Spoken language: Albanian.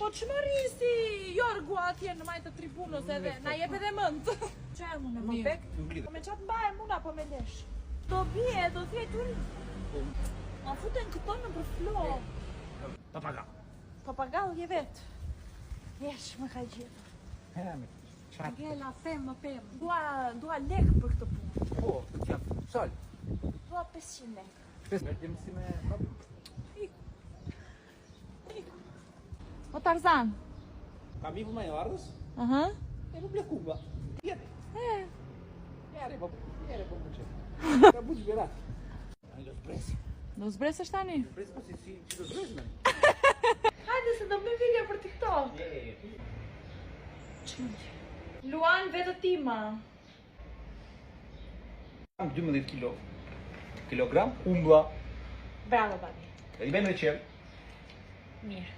Po që më risi Jorgu atje në majtë të tribunës edhe, na jep edhe mënd. Që e mune, më pek? Po me qatë mbaje muna, po me lesh. Do bje, do t'jej t'u... Ma futen këto në për flo. Papagall. Papagall je vetë. Jesh, më ka gjithë. Angela, më pem. Dua lek për këtë punë. Po, jam, sol. Dua 500 lek. 500 lek si me... O Tarzan. Kam iku me ardhës? Aha. E nuk le kumba. Tjetë. Jere po më qëtë. Ka buqë verat. Ani do zbresi. Do zbresësh tani? Zbresi po si do zbresi me. Hajde se do me video për TikTok. Luan vetë tima. Kam 12 kilogram, umbla. Bravo, babi. E i ben me qelë. Mirë.